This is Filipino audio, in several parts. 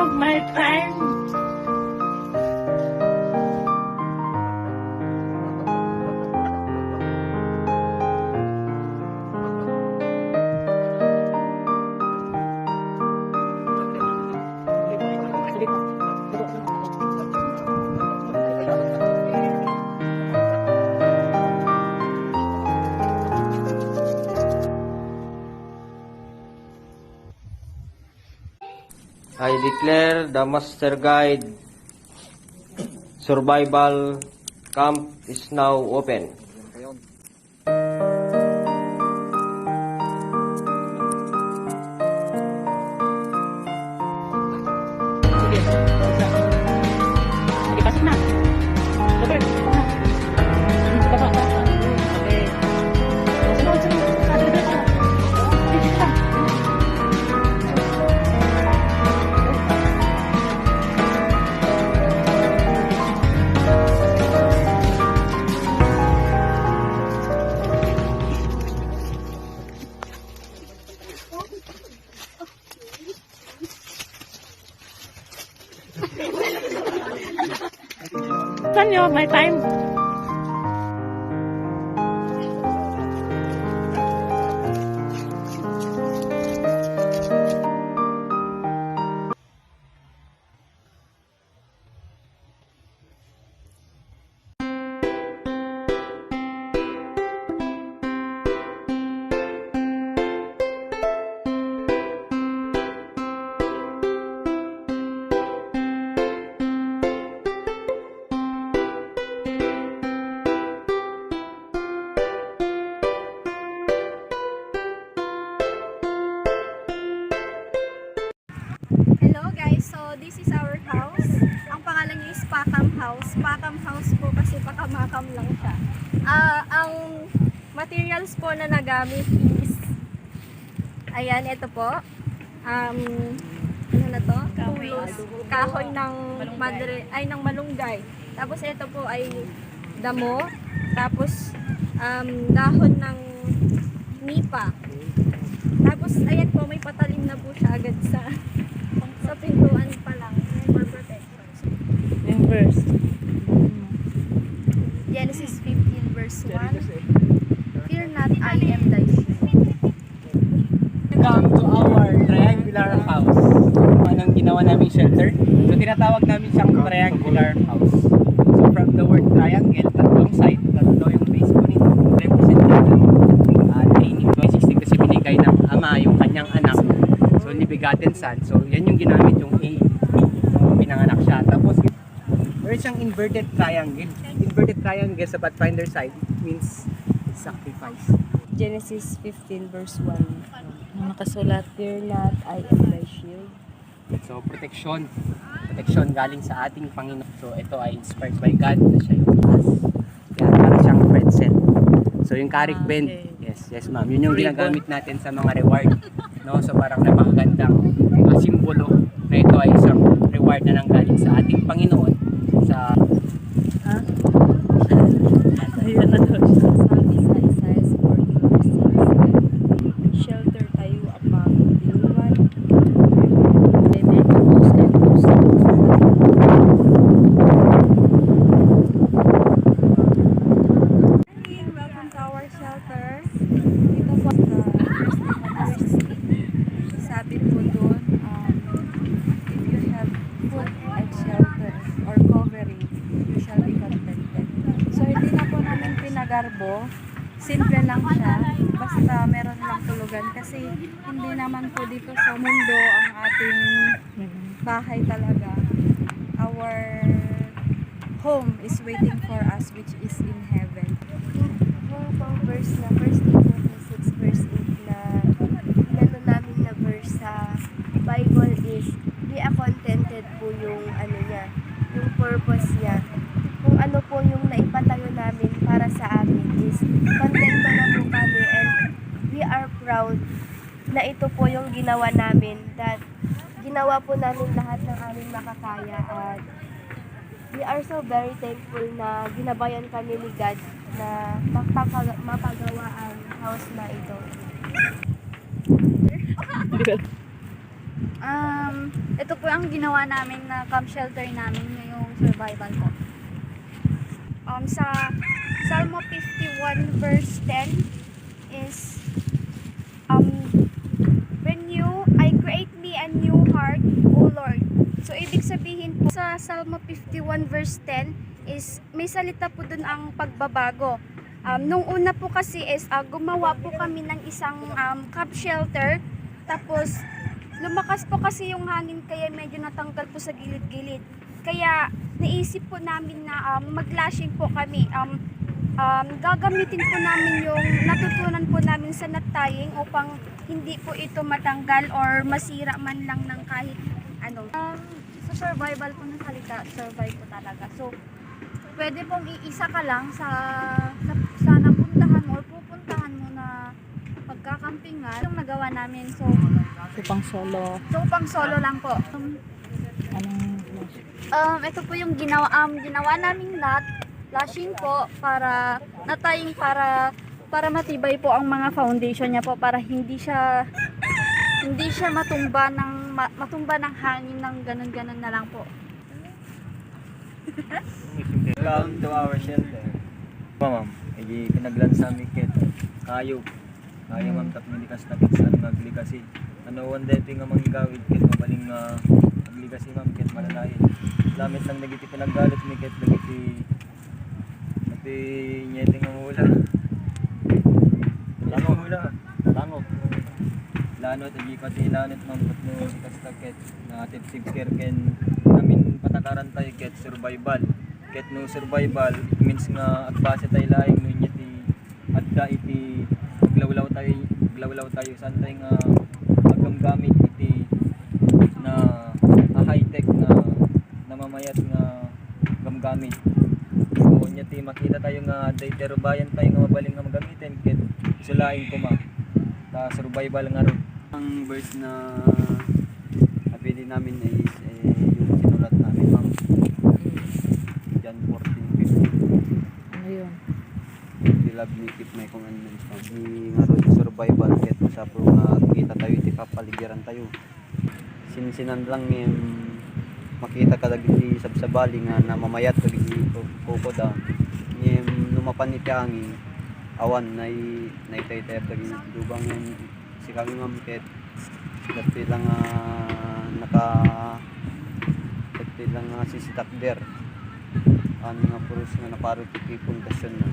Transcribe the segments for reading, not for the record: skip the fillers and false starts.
your my time. I declare the Master Guide Survival Camp is now open. Sige, pasok na. Robert, pasok na. Pasok na. Okay. Sunod, sunod. Sunod, sunod. Dito ka. Saan yun? My time. Hello guys, so this is our house. Ang pangalan niya is Pakam House. Pakam House po kasi pakamakam lang siya. Ang materials po na nagamit is ayan, ito po. Ano na to? Tulos. Kahoy ng madre, ay ng malunggay. Tapos ito po ay damo. Tapos dahon ng nipa. Tapos ayan po, may patalim na po siya agad sa pintuan pa lang for protection. Yung verse. Genesis 15 verse 1. Fear not, I am thy shield. Welcome to our triangular house. Anong ginawa namin shelter? So tinatawag namin siyang triangular house. So from the word triangle, tatlong side, tatlo yung base po nito, representative training. 2016 kasi binigay ng ama yung kanyang anak. So libigaten son. So yan yung ginamit yung A. Pinanganak siya. Tapos meron siyang inverted triangle. Inverted triangle sa Pathfinder side means sacrifice. Genesis 15 verse 1. Nakasulat. Fear not, I am thy shield. So, protection. Protection galing sa ating Panginoon. So, ito ay inspired by God na siya yung taas. Kaya parang siyang pretzel. So, yung carrick bend. Okay. Yes ma'am. Yun yung ginagamit natin sa mga reward. No? So, parang napakagandang simbolo na ito ay isang reward na nanggaling sa ating Panginoon. Sa Ayan na to. Sabi sa Isaiah 40 verse 6. Shelter tayo upang diluwan. Amen. Welcome to our shelter. Dito po sabi po doon, if you have food and shelter or covering, you shall be contented. So hindi na po namin pinagarbo, simple lang siya, basta meron lang tulugan kasi hindi naman po dito sa mundo ang ating bahay talaga. Our home is waiting for us which is in heaven. Yung pang verse na 1 Timothy 6 verse 8 na inano namin na verse sa Bible is be a contented po yung ano niya, yung purpose niya. Kung ano po yung naipatayo namin para sa amin is contento na po kami and we are proud na ito po yung ginawa namin, that ginawa po namin lahat ng aming makakaya at we are so very thankful na ginabayan kami ni God na mapagawa ang house na ito. Ito po ang ginawa namin na camp shelter namin ngayong survival po. Sa Psalm 51 verse 10 is I create me a new heart, O Lord. So ibig sabihin po sa Psalm 51 verse 10 is may salita po dun ang pagbabago. Nung una po kasi is gumawa po kami ng isang camp shelter, tapos lumakas po kasi yung hangin kaya medyo natanggal po sa gilid-gilid. Kaya naisip po namin na mag-lashing po kami. Gagamitin po namin yung natutunan po namin sa knot tying upang hindi po ito matanggal or masira man lang ng kahit ano. Sa survival po ng salita, survive po talaga. So, pwede pong iisa ka lang sa napuntahan mo or pupuntahan mo na pagkakampingan. Yung nagawa namin, so Pang solo. pang solo lang po. Ito po yung ginawa naming knot, lashing po para nataying para matibay po ang mga foundation niya po para hindi siya matumba ng hangin ng ganun-ganun na lang po. Welcome to our shelter. Ma'am, pinaglan sa amin ket kayo ma'am tap hindi kas tapit sa magligasi. Ano one day nga manggawid ket mabaling nga magligasi ma'am ket malalain. Lamit lang nagiti pinaggalit mi ket nagiti nyete nga mula. Lanot agi pati lanot ma'am ket no kas taket na atip care ken namin patakaran tayo ket survival. Ket no survival it means nga agbase tayo laing no nyeti adda iti glawlaw tayo saan tayo nga gamit iti na high tech na namamayat nga gamgamit. So nyeti makita tayo nga daytero bayan tayo nga mabaling nga magamitin ket sulaing kuma ta survival nga ron. Ang verse na napili namin is yung sinulat namin ma'am. John 14:15. Ano yun? They love me, keep my commandments ma'am. Ni nga ron survival ket sa pro nga kita tayo iti papaligiran tayo. Sinsinan lang yung makita ka dagiti sabsabali nga namamayat dagiti kukoda. Ngem lumapan iti angin awan naitay-tay dagiti dubang yung si kami ma'am ket dati lang sisitakder ano nga puros nga naparot iti pundasyon na.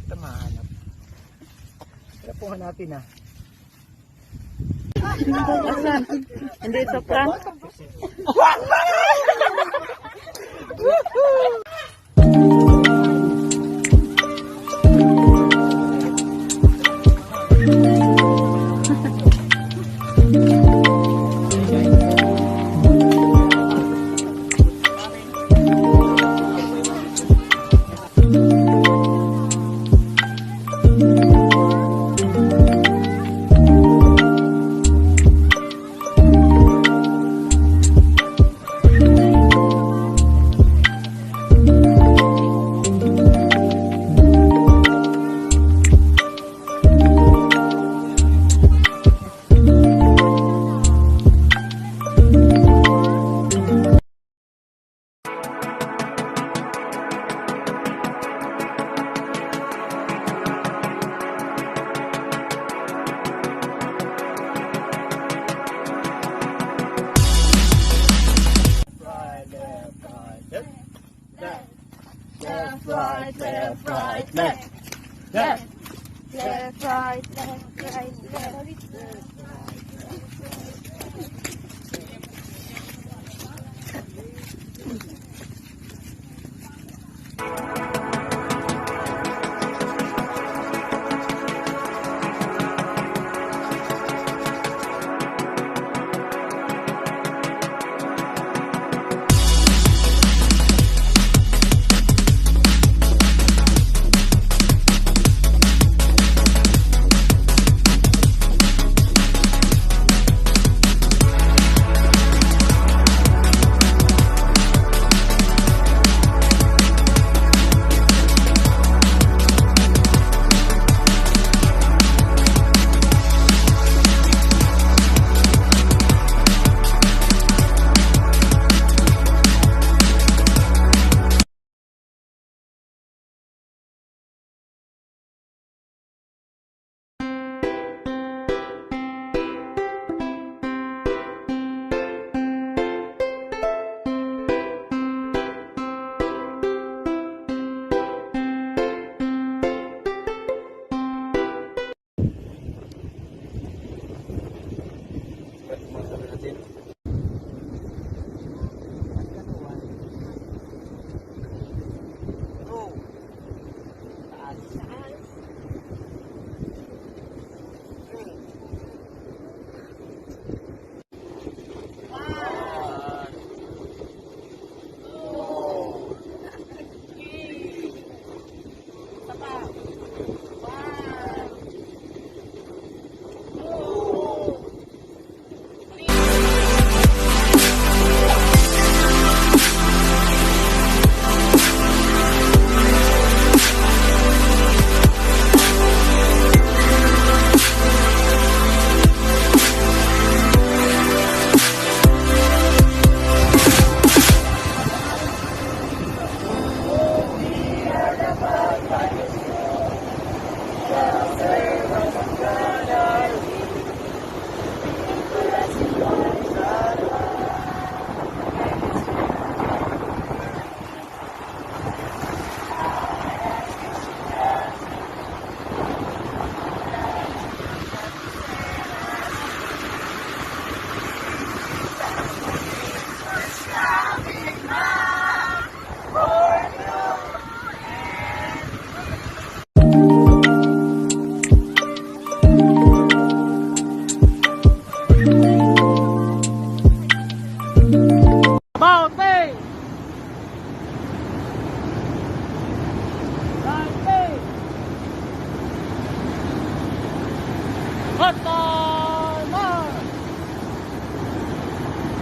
Ito mahanap. Kaya po hanapin ah. Asan? Hindi ito prank? Left, right, left.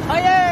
Fire!